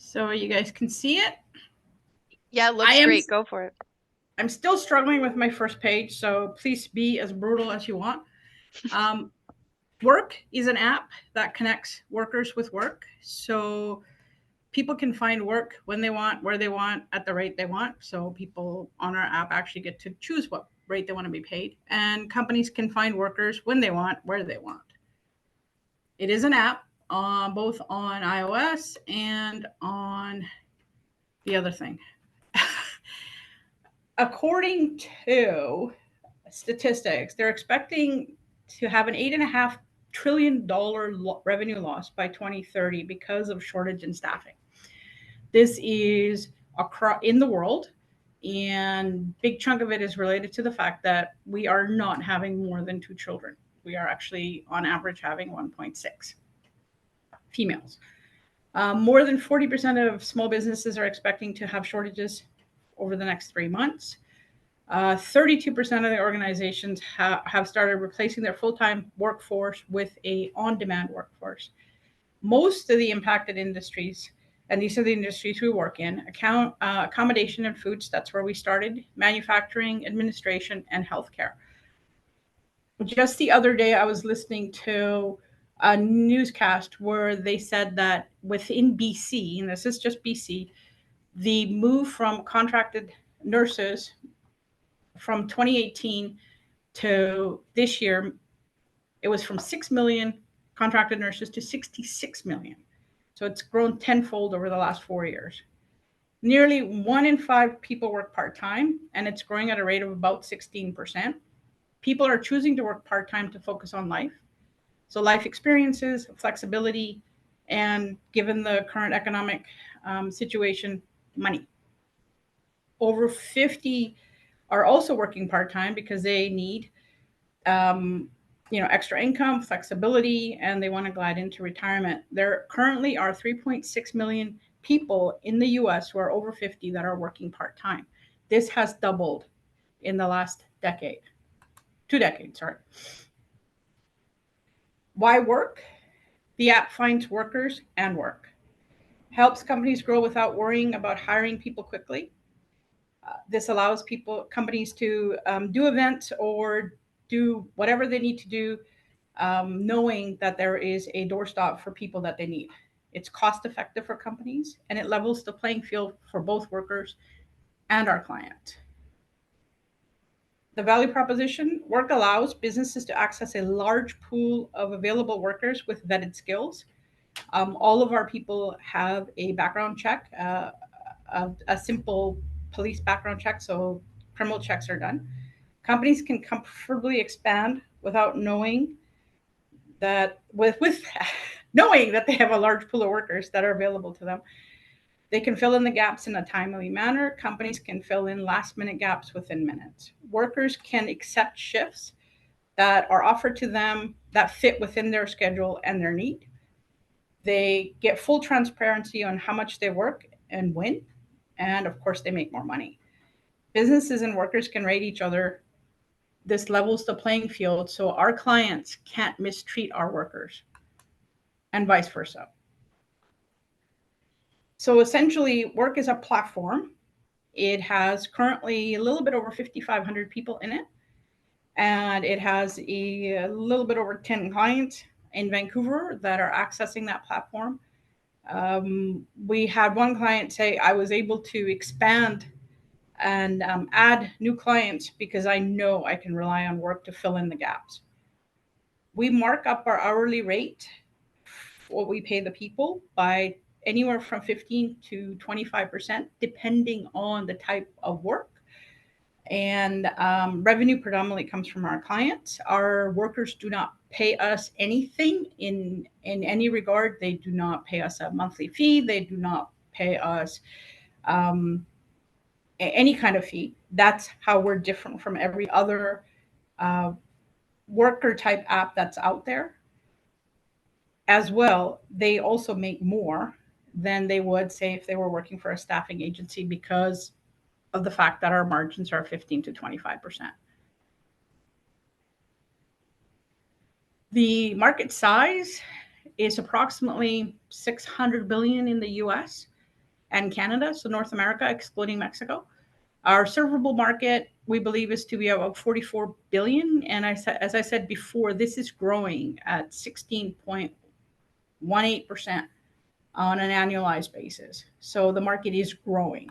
So you guys can see it. Yeah, it looks great. Go for it. I'm still struggling with my first page, so please be as brutal as you want. Wyrk is an app that connects workers with work. So people can find work when they want, where they want, at the rate they want. So people on our app actually get to choose what rate they want to be paid. And companies can find workers when they want, where they want. It is an app both on iOS and on the other thing. According to statistics, they're expecting to have an $8.5 trillion revenue loss by 2030 because of shortage in staffing. This is across in the world, and big chunk of it is related to the fact that we are not having more than 2 children. We are actually on average having 1.6 females. More than 40% of small businesses are expecting to have shortages over the next 3 months. 32% of the organizations have started replacing their full-time workforce with a on-demand workforce. Most of the impacted industries, and these are the industries we work in, accommodation and foods, that's where we started, manufacturing, administration, and healthcare. Just the other day, I was listening to a newscast where they said that within BC, and this is just BC, the move from contracted nurses from 2018 to this year, it was from 6 million contracted nurses to 66 million. So it's grown tenfold over the last 4 years. Nearly 1 in 5 people work part time, and it's growing at a rate of about 16%. People are choosing to work part time to focus on life. So, life experiences, flexibility, and given the current economic situation, money. Over 50 are also working part time because they need um, extra income, flexibility, and they want to glide into retirement. There currently are 3.6 million people in the US who are over 50 that are working part time. This has doubled in the last decade, 2 decades, sorry. Why Wyrk? The app finds workers and work, helps companies grow without worrying about hiring people quickly. This allows companies to do events or do whatever they need to do, knowing that there is a doorstop for people that they need. It's cost effective for companies and it levels the playing field for both workers and our client. The value proposition: Wyrk allows businesses to access a large pool of available workers with vetted skills. All of our people have a background check, a simple police background check, so criminal checks are done. Companies can comfortably expand without knowing that with knowing that they have a large pool of workers that are available to them. They can fill in the gaps in a timely manner. Companies can fill in last minute gaps within minutes. Workers can accept shifts that are offered to them that fit within their schedule and their need. They get full transparency on how much they work and when, and of course, they make more money. Businesses and workers can rate each other. This levels the playing field so our clients can't mistreat our workers and vice versa. So essentially, Wyrk is a platform. It has currently a little bit over 5,500 people in it, and it has a little bit over 10 clients in Vancouver that are accessing that platform. We had one client say, I was able to expand and add new clients because I know I can rely on Wyrk to fill in the gaps. We mark up our hourly rate, what we pay the people, by anywhere from 15 to 25%, depending on the type of work. And revenue predominantly comes from our clients. Our workers do not pay us anything in any regard. They do not pay us a monthly fee. They do not pay us um, any kind of fee. That's how we're different from every other uh, worker type app that's out there. As well, they also make more than they would say if they were working for a staffing agency because of the fact that our margins are 15 to 25%. The market size is approximately 600 billion in the US. and Canada, so North America, excluding Mexico. Our servable market, we believe, is to be about 44 billion. And as I said before, this is growing at 16.18% on an annualized basis. So the market is growing.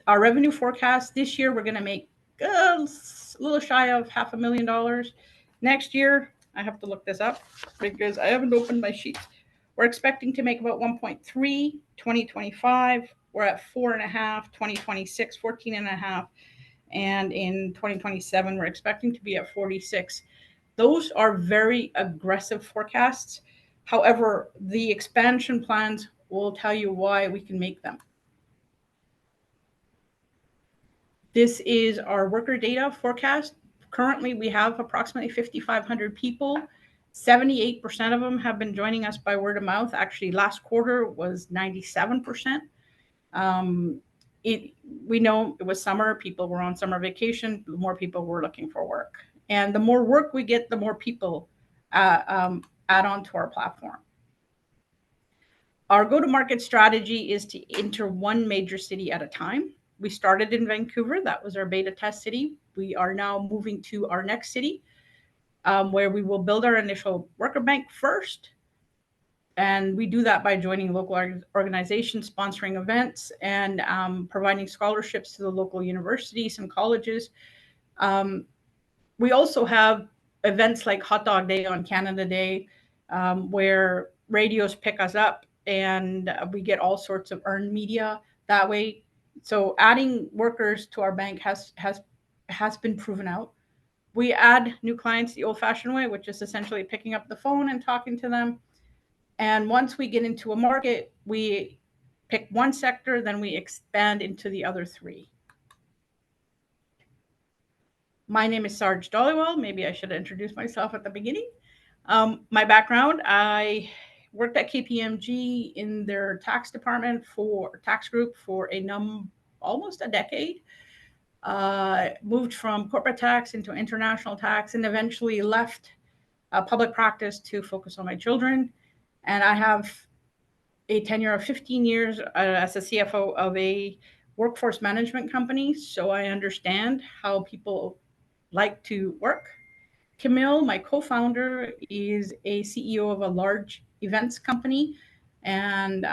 Our revenue forecast this year, we're going to make a little shy of $500,000. Next year, I have to look this up because I haven't opened my sheets. We're expecting to make about 1.3, 2025. We're at 4.5, 2026, 14.5. And in 2027, we're expecting to be at 46. Those are very aggressive forecasts. However, the expansion plans will tell you why we can make them. This is our worker data forecast. Currently, we have approximately 5,500 people. 78% of them have been joining us by word of mouth. Actually, last quarter was 97%. We know it was summer, people were on summer vacation, more people were looking for work. And the more work we get, the more people add on to our platform. Our go-to-market strategy is to enter one major city at a time. We started in Vancouver. That was our beta test city. We are now moving to our next city, where we will build our initial worker bank first. And we do that by joining local organizations, sponsoring events, and providing scholarships to the local universities and colleges. We also have events like Hot Dog Day on Canada Day, where radios pick us up and we get all sorts of earned media that way. So adding workers to our bank has been proven out. We add new clients the old-fashioned way, which is essentially picking up the phone and talking to them. And once we get into a market, we pick one sector, then we expand into the other three. My name is Sarj Dollywell. Maybe I should introduce myself at the beginning. My background, I worked at KPMG in their tax department for tax group for almost a decade. Moved from corporate tax into international tax and eventually left public practice to focus on my children. And I have a tenure of 15 years as a CFO of a workforce management company. So I understand how people like to work. Camille, my co-founder, is a CEO of a large events company, and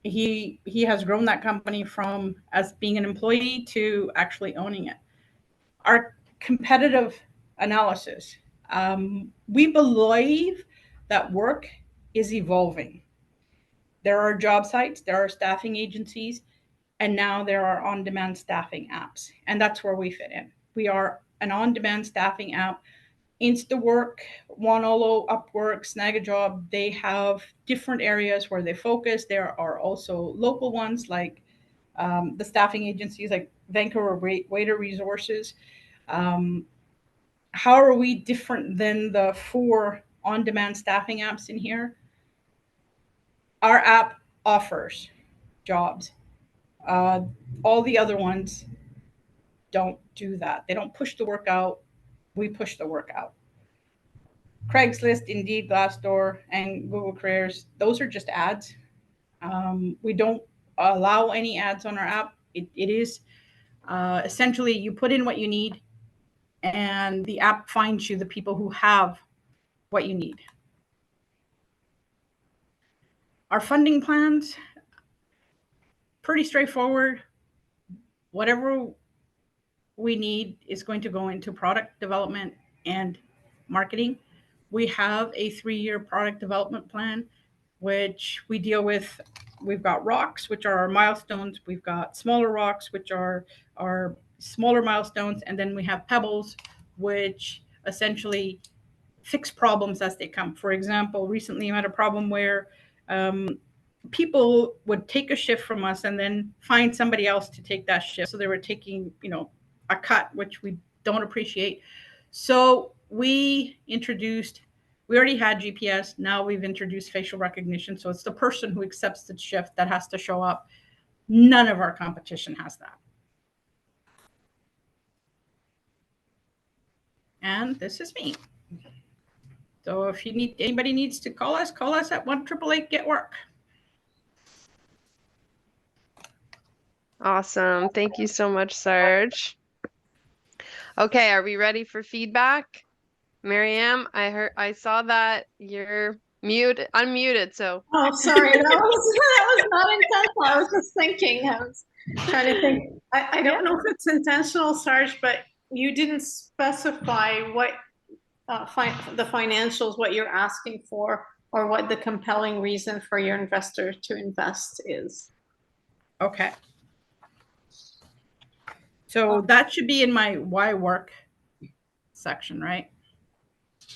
he has grown that company from as being an employee to actually owning it. Our competitive analysis, we believe that work is evolving. There are job sites, there are staffing agencies, and now there are on-demand staffing apps, and that's where we fit in. We are an on-demand staffing app. InstaWork, Wanolo, Upwork, Snagajob, they have different areas where they focus. There are also local ones like the staffing agencies like Vancouver Waiter Resources. How are we different than the 4 on-demand staffing apps in here? Our app offers jobs. All the other ones don't do that. They don't push the work out. We push the work out. Craigslist, Indeed, Glassdoor, and Google Careers, those are just ads. We don't allow any ads on our app. It is essentially you put in what you need and the app finds you the people who have what you need. Our funding plans, pretty straightforward. Whatever we need is going to go into product development and marketing. We have a 3-year product development plan, which we deal with. We've got rocks, which are our milestones. We've got smaller rocks, which are our smaller milestones. And then we have pebbles, which essentially fix problems as they come. For example, recently I had a problem where people would take a shift from us and then find somebody else to take that shift. So they were taking, a cut, which we don't appreciate. So we already had GPS. Now we've introduced facial recognition. So it's the person who accepts the shift that has to show up. None of our competition has that. And this is me. So if anybody needs to call us at 1-888-GET-WYRK. Awesome. Thank you so much, Sarj. Okay, are we ready for feedback? Mariam, I saw that you're unmuted, so. Oh, sorry, that was not intentional. I was just thinking. I was trying to think. I don't know if it's intentional, Sarj, but you didn't specify what the financials, what you're asking for, or what the compelling reason for your investor to invest is. Okay. So that should be in my why work section, right?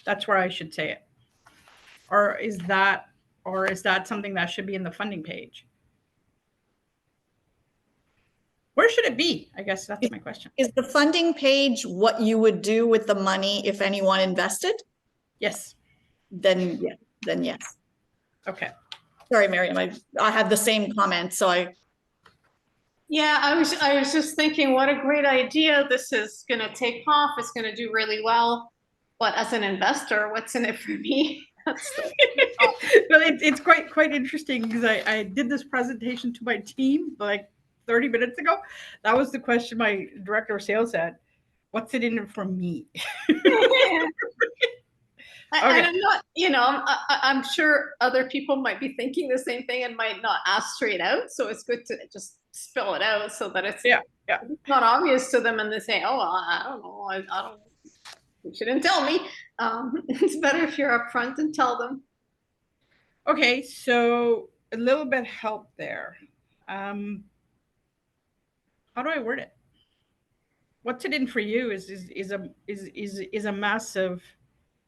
That's where I should say it. Or is that something that should be in the funding page? Where should it be? I guess that's my question. Is the funding page what you would do with the money if anyone invested? Yes. Then yes. Okay. Sorry, Miriam, I had the same comment, so I. Yeah, I was just thinking, what a great idea. This is going to take off. It's going to do really well. But as an investor, what's in it for me? Well, it's quite interesting because I did this presentation to my team like 30 minutes ago. That was the question my director of sales said. What's it in it for me? And I'm not, I'm sure other people might be thinking the same thing and might not ask straight out. So it's good to just spill it out so that it's not obvious to them and they say, oh, well, I don't know. I don't, you shouldn't tell me. It's better if you're upfront and tell them. Okay, so a little bit help there. How do I word it? What's it in for you is a massive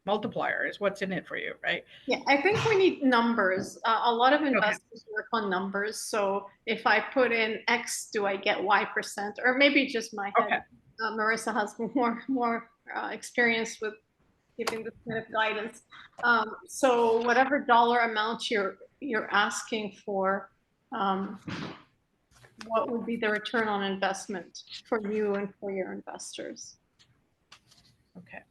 multiplier is what's in it for you, right? Yeah, I think we need numbers. A lot of investors work on numbers. So if I put in X, do I get Y%? Or maybe just my head. Marissa has more experience with giving this kind of guidance. So whatever dollar amount you're asking for, what would be the return on investment for you and for your investors? Okay.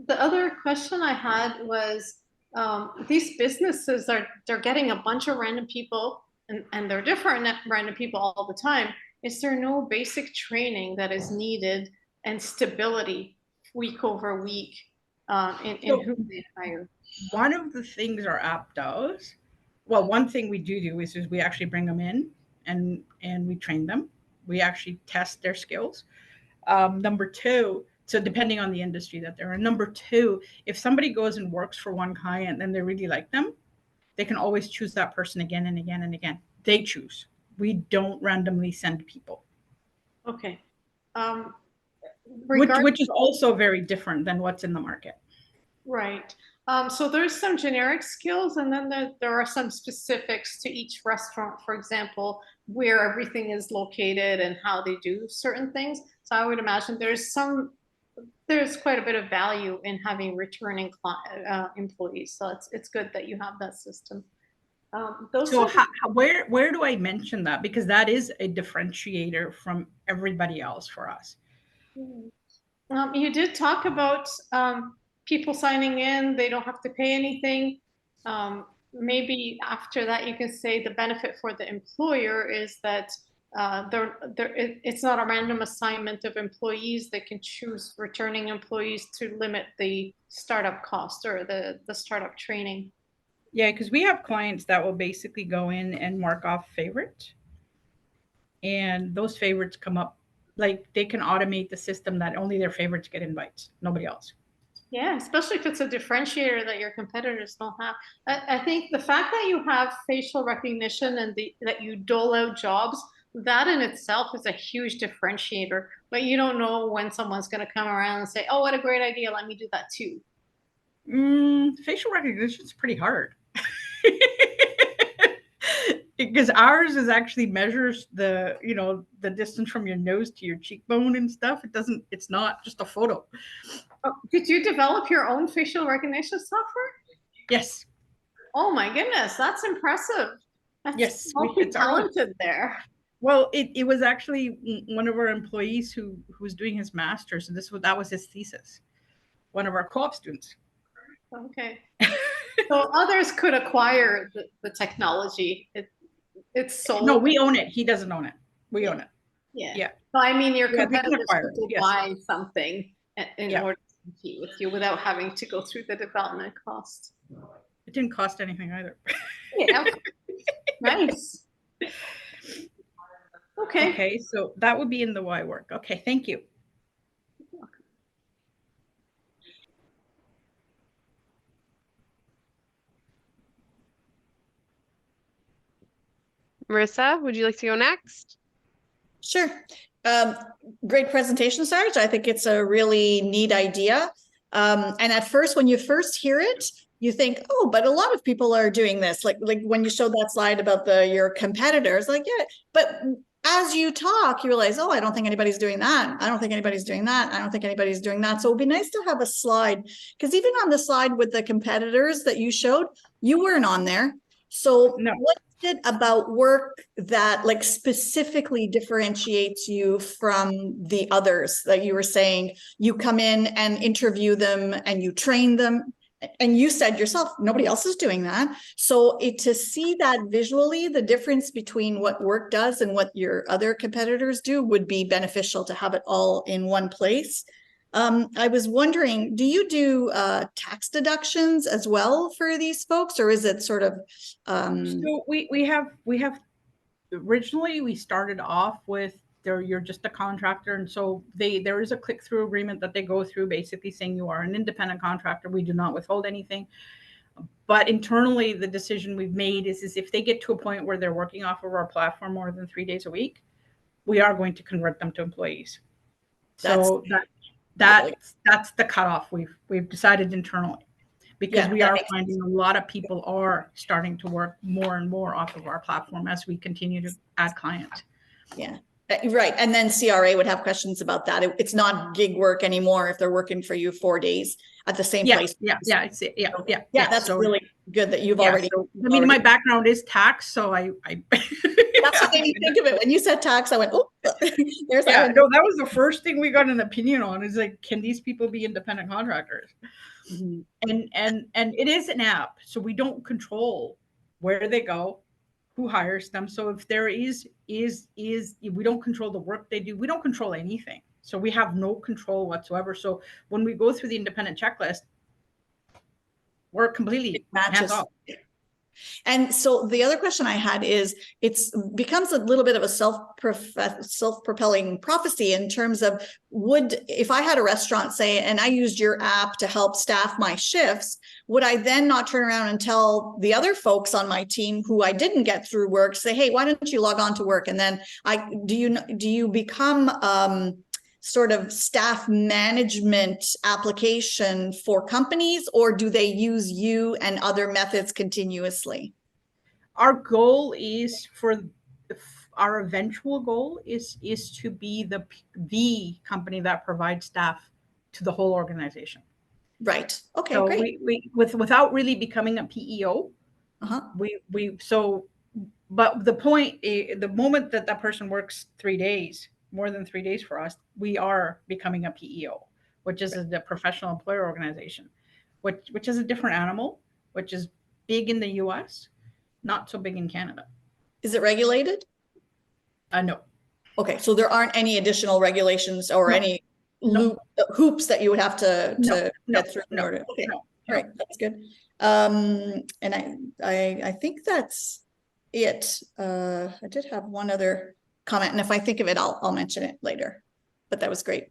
The other question I had was, these businesses they're getting a bunch of random people and they're different random people all the time. Is there no basic training that is needed and stability week over week in who they hire? One of the things our app does, well, one thing we do is we actually bring them in and we train them. We actually test their skills. Number two, so depending on the industry that they're in. Number two, if somebody goes and works for one client and they really like them, they can always choose that person again and again and again. They choose. We don't randomly send people. Okay. Which is also very different than what's in the market. Right. So there's some generic skills and then there are some specifics to each restaurant, for example, where everything is located and how they do certain things. So I would imagine there's quite a bit of value in having returning employees. So it's good that you have that system. Where do I mention that? Because that is a differentiator from everybody else for us. You did talk about people signing in, they don't have to pay anything. Maybe after that, you can say the benefit for the employer is that it's not a random assignment of employees. They can choose returning employees to limit the startup cost or the startup training. Yeah, because we have clients that will basically go in and mark off favorites. And those favorites come up, like they can automate the system that only their favorites get invites, nobody else. Yeah, especially if it's a differentiator that your competitors don't have. I think the fact that you have facial recognition and that you dole out jobs, that in itself is a huge differentiator. But you don't know when someone's going to come around and say, oh, what a great idea. Let me do that too. Facial recognition is pretty hard. Because ours is actually measures the distance from your nose to your cheekbone and stuff. It's not just a photo. Oh, did you develop your own facial recognition software? Yes. Oh my goodness, that's impressive. That's yes, multi-talented there. Well, it was actually one of our employees who was doing his master's, and that was his thesis. One of our co-op students. Okay. So others could acquire the technology. It's sold. No, we own it. He doesn't own it. We own it. Yeah. Yeah. So I mean, your Yeah, they can competitors acquire could it, yes. buy something in Yeah. order to compete with you without having to go through the development cost. It didn't cost anything either. Yeah. Nice. Okay. Okay, so that would be in the Wyrk. Okay, thank you. Marissa, would you like to go next? Sure. Um, Great presentation, Sarge. I think it's a really neat idea. And at first, when you first hear it, you think, oh, but a lot of people are doing this. Like when you showed that slide about your competitors, like, yeah, but as you talk, you realize, oh, I don't think anybody's doing that. I don't think anybody's doing that. I don't think anybody's doing that. So it'd be nice to have a slide, because even on the slide with the competitors that you showed, you weren't on there. So No. what is it about Wyrk that like specifically differentiates you from the others that you were saying? You come in and interview them and you train them. And you said yourself, nobody else is doing that. So to see that visually, the difference between what Wyrk does and what your other competitors do would be beneficial to have it all in one place. I was wondering, do you do tax deductions as well for these folks, or is it sort of? So we have originally we started off with you're just a contractor, and so there is a click-through agreement that they go through, basically saying you are an independent contractor. We do not withhold anything. But internally, the decision we've made is if they get to a point where they're working off of our platform more than 3 days a week, we are going to convert them to employees. So that's the cutoff we've decided internally, because we are finding a lot of people are starting to work more and more off of our platform as we continue to add clients. Yeah. Right. And then CRA would have questions about that. It's not gig work anymore if they're working for you 4 days at the same place. Yeah. That's so, really good that you've already. So, I mean, my background is tax, so I That's what made me think of it. When you said tax, I went, oh, there's that. No, that was the first thing we got an opinion on, is like, can these people be independent contractors? Mm-hmm. And it is an app, so we don't control where they go, who hires them. So if there is we don't control the work they do. We don't control anything. So we have no control whatsoever. So when we go through the independent checklist, we're completely hands off. And so the other question I had is, it's becomes a little bit of a self-propelling prophecy in terms of, if I had a restaurant, say, and I used your app to help staff my shifts, would I then not turn around and tell the other folks on my team who I didn't get through Wyrk, say, hey, why don't you log on to Wyrk? And then do you become sort of staff management application for companies, or do they use you and other methods continuously? Our goal is our eventual goal is to be the company that provides staff to the whole organization. Right. Okay. So great. we without really becoming a PEO. But the point, the moment that person works 3 days, more than 3 days for us, we are becoming a PEO, which is the professional employer organization, which is a different animal, which is big in the US, not so big in Canada. Is it regulated? No. Okay, so there aren't any additional regulations or any hoops that you would have to get through in order. Okay, all right, that's good. And I think that's it. I did have one other comment, and if I think of it, I'll mention it later. But that was great.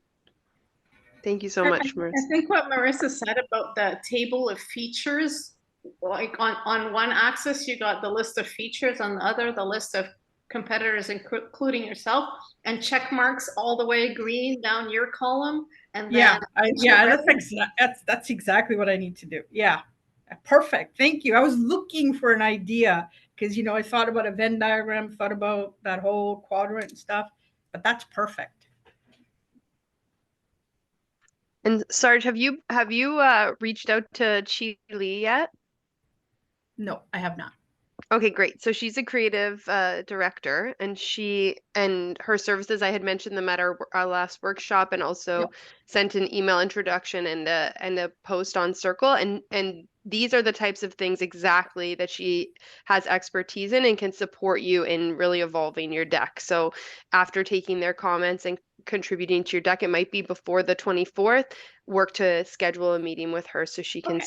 Thank you so much, Marissa. I think what Marissa said about the table of features, like on one axis, you got the list of features, on the other, the list of competitors, including yourself, and check marks all the way green down your column. And then that's exactly what I need to do. Yeah, perfect. Thank you. I was looking for an idea, because I thought about a Venn diagram, thought about that whole quadrant and stuff, but that's perfect. And Sarj, have you reached out to Chi Lee yet? No, I have not. Okay, great. So she's a creative director, and her services, I had mentioned them at our last workshop, and also sent an email introduction and a post on Circle, and these are the types of things exactly that she has expertise in and can support you in really evolving your deck. So after taking their comments and contributing to your deck, it might be before the 24th, work to schedule a meeting with her so she can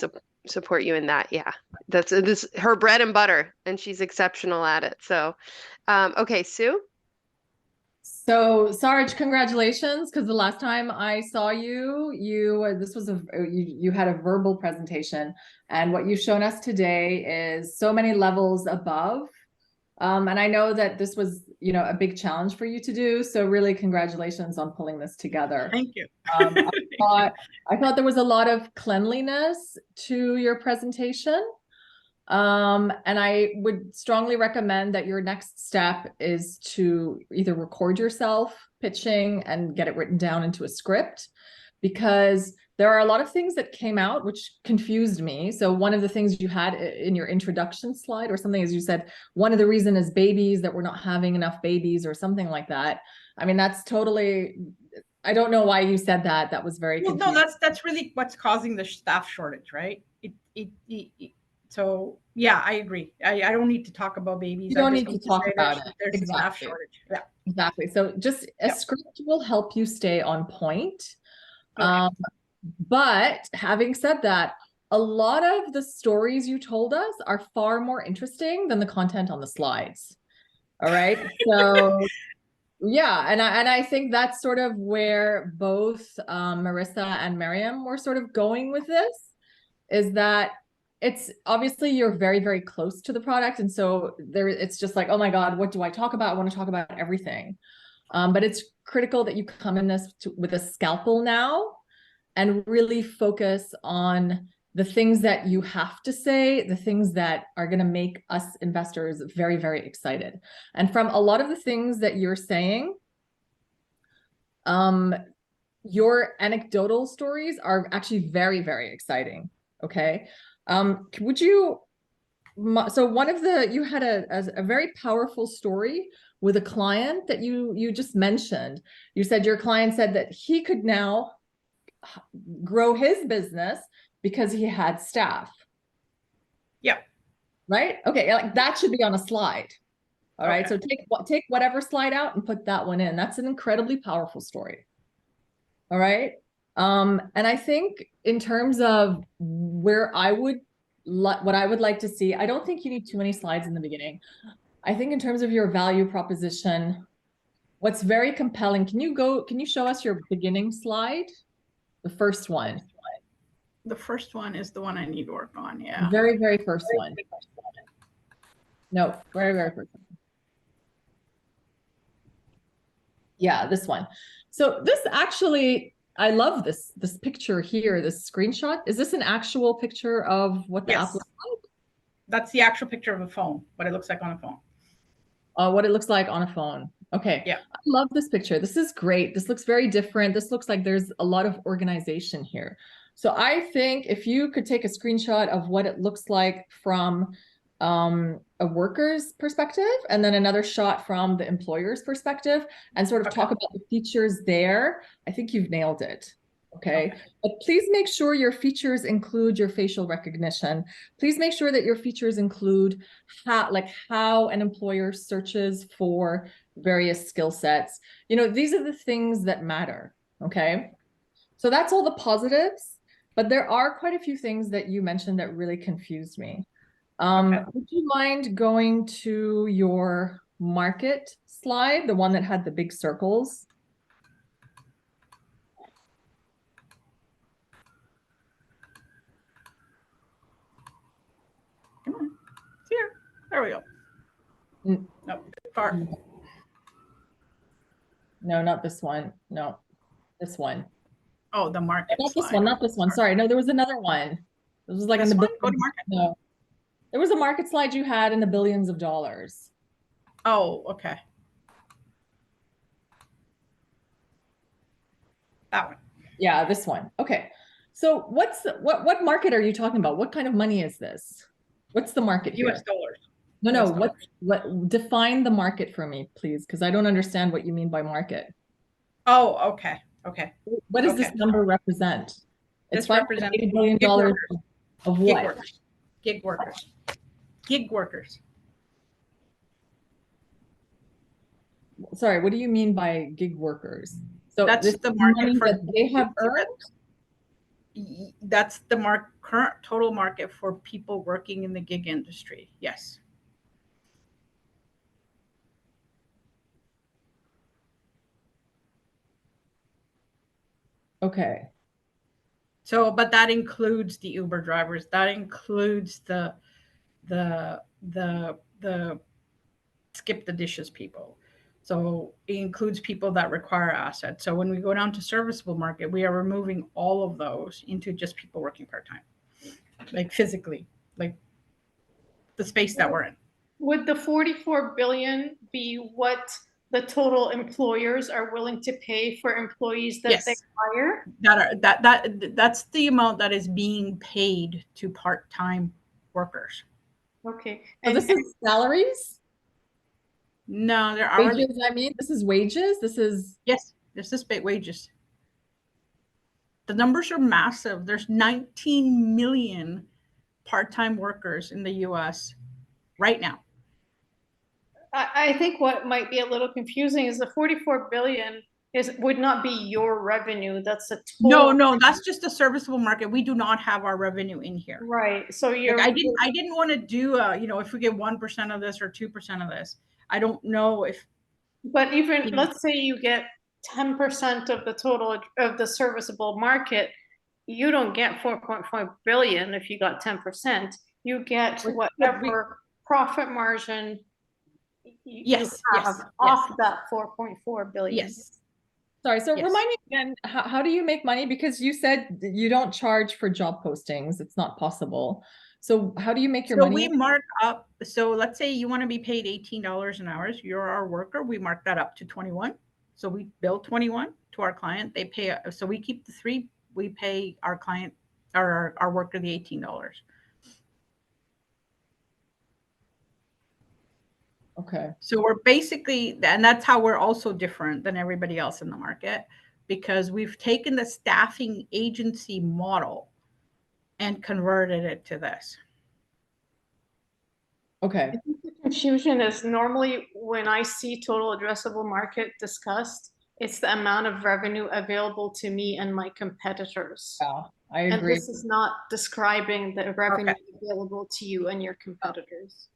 support you in that. Yeah. That's this her bread and butter, and she's exceptional at it. So, okay, Sue. So Sarj, congratulations, because the last time I saw you, this was you had a verbal presentation, and what you've shown us today is so many levels above. And I know that this was, a big challenge for you to do. So really, congratulations on pulling this together. Thank you. I thought there was a lot of cleanliness to your presentation. And I would strongly recommend that your next step is to either record yourself pitching and get it written down into a script, because there are a lot of things that came out which confused me. So one of the things you had in your introduction slide or something is you said one of the reasons is babies, that we're not having enough babies or something like that. I mean, that's totally, I don't know why you said that. That was very confusing. No, that's really what's causing the staff shortage, right? So yeah, I agree. I don't need to talk about babies. You don't need to talk about it. There's a staff shortage. Yeah, exactly. So just a script will help you stay on point. Okay. But having said that, a lot of the stories you told us are far more interesting than the content on the slides. All right. So yeah, and I think that's sort of where both Marissa and Miriam were sort of going with this, is that it's obviously you're very, very close to the product. And so it's just like, oh my God, what do I talk about? I want to talk about everything. But it's critical that you come in this with a scalpel now and really focus on the things that you have to say, the things that are going to make us investors very, very excited. And from a lot of the things that you're saying, your anecdotal stories are actually very, very exciting. Okay. Would you, so one of the, you had a very powerful story with a client that you just mentioned. You said your client said that he could now grow his business because he had staff. Yeah. Right? Okay, like that should be on a slide. All right. So take whatever slide out and put that one in. That's an incredibly powerful story. All right. And I think in terms of where what I would like to see, I don't think you need too many slides in the beginning. I think in terms of your value proposition, what's very compelling, can you show us your beginning slide? The first one. The first one is the one I need to work on. Yeah. Very, very first one. No, very, very first one. Yeah, this one. So this actually, I love this picture here, this screenshot. Is this an actual picture of what the app looks like? That's the actual picture of a phone, what it looks like on a phone. What it looks like on a phone. Okay. Yeah. I love this picture. This is great. This looks very different. This looks like there's a lot of organization here. So I think if you could take a screenshot of what it looks like from a worker's perspective, and then another shot from the employer's perspective, and sort of talk about the features there, I think you've nailed it. Okay. But please make sure your features include your facial recognition. Please make sure that your features include how an employer searches for various skill sets. These are the things that matter. Okay. So that's all the positives, but there are quite a few things that you mentioned that really confused me. Would you mind going to your market slide, the one that had the big circles? Come on. It's here. There we go. No, far. No, not this one. No, this one. Oh, the market. Not this one, not this one. Sorry. No, there was another one. This was like in the billions. Go to market. No. There was a market slide you had in the billions of dollars. Oh, okay. That one. Yeah, this one. Okay. So what market are you talking about? What kind of money is this? What's the market here? US dollars. No, But no, it's not. what define the market for me, please, because I don't understand what you mean by market. Oh, okay. Okay. What does this Okay. number represent? It's This represents $580 billion gig workers. of Gig what? workers. Gig workers. Gig workers. Sorry, what do you mean by gig workers? So That's this the is market money for that they have earned? that's the current total market for people working in the gig industry. Yes. Okay. So, but that includes the Uber drivers. That includes the skip the dishes people. So it includes people that require assets. So when we go down to serviceable market, we are removing all of those into just people working part time, like physically, like the space that we're in. Would the 44 billion be what the total employers are willing to pay for employees that they Yes, hire? that's the amount that is being paid to part time workers. Okay. So this is salaries? No, they're hourly. Wages, I mean, this is wages. This is Yes, this is big wages. The numbers are massive. There's 19 million part-time workers in the US right now. I think what might be a little confusing is the 44 billion would not be your revenue. That's a total. No, that's just a serviceable market. We do not have our revenue in here. Right. So Like you're. I didn't want to do if we get 1% of this or 2% of this. I don't know if. But even let's say you get 10% of the total of the serviceable market, you don't get 4.5 billion if you got 10%. You get whatever profit margin you have off that 4.4 billion. Yes. Sorry, so Yes. remind me again, how do you make money? Because you said you don't charge for job postings. It's not possible. So how do you make your So money? we mark up. So let's say you want to be paid $18 an hour. You're our worker. We mark that up to 21. So we bill 21 to our client. They pay. So we keep the 3. We pay our client or our worker the $18. Okay. So we're basically, and that's how we're also different than everybody else in the market, because we've taken the staffing agency model and converted it to this. Okay. I think the confusion is normally when I see total addressable market discussed, it's the amount of revenue available to me and my competitors. Yeah, I And agree. this is not describing the revenue available to you and your competitors.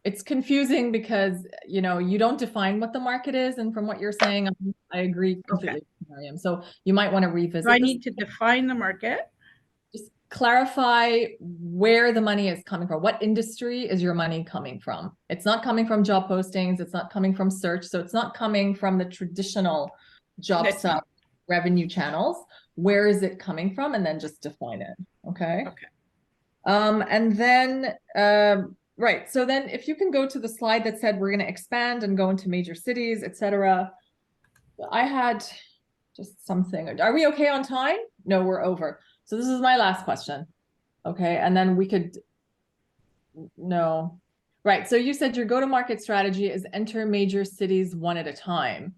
It's confusing because, you don't define what the market is. And from what you're saying, I agree completely, Miriam. So you might want to revisit So I this. need to define the market. Just clarify where the money is coming from. What industry is your money coming from? It's not coming from job postings. It's not coming from search. So it's not coming from the traditional job site revenue channels. Where is it coming from? And then just define it. Okay. Okay. And then, right. So then if you can go to the slide that said we're going to expand and go into major cities, etc. I had just something. Are we okay on time? No, we're over. So this is my last question. Okay. And then we could, no. Right. So you said your go-to-market strategy is enter major cities one at a time.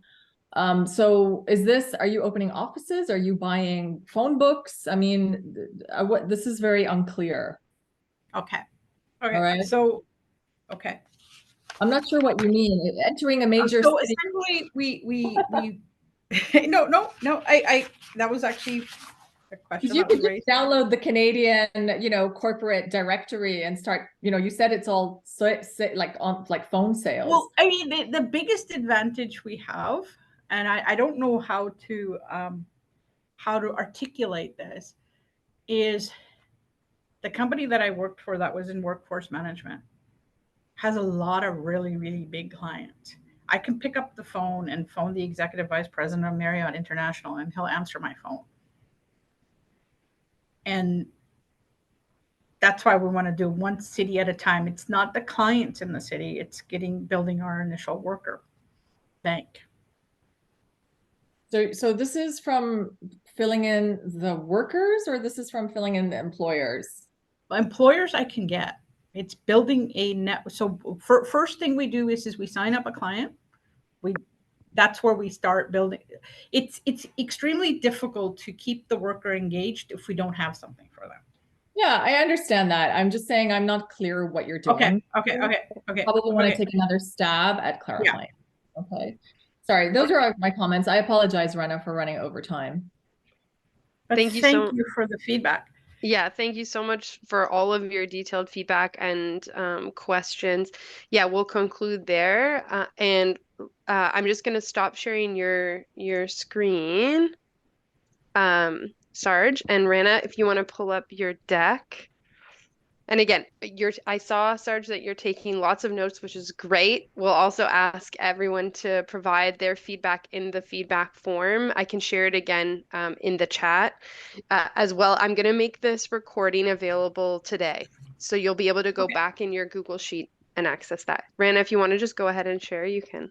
So are you opening offices? Are you buying phone books? I mean, this is very unclear. Okay. All right. So, okay. I'm not sure what you mean. Entering a major So city. essentially we no, I that was actually a question. You could just download the Canadian, corporate directory and start, you said it's all like phone sales. Well, I mean, the biggest advantage we have, and I don't know how to articulate this, is the company that I worked for that was in workforce management has a lot of really, really big clients. I can pick up the phone and phone the executive vice president of Marriott International, and he'll answer my phone. And that's why we want to do one city at a time. It's not the clients in the city, it's building our initial worker bank. So this is from filling in the workers, or this is from filling in the employers? Employers I can get. It's building a net. So first thing we do is we sign up a client. That's where we start building. It's extremely difficult to keep the worker engaged if we don't have something for them. Yeah, I understand that. I'm just saying I'm not clear what you're doing. Okay. Probably want to take another stab at clarifying. Okay. Sorry, those are my comments. I apologize, Rena, for running over time. But Thank you for the feedback. Yeah, thank you so much for all of your detailed feedback and questions. Yeah, we'll conclude there. And I'm just going to stop sharing your screen. Sarj and Rana, if you want to pull up your deck. And again, I saw, Sarj, that you're taking lots of notes, which is great. We'll also ask everyone to provide their feedback in the feedback form. I can share it again in the chat as well. I'm going to make this recording available today. So you'll be able to go back in your Google Sheet and access that. Rana, if you want to just go ahead and share, you can.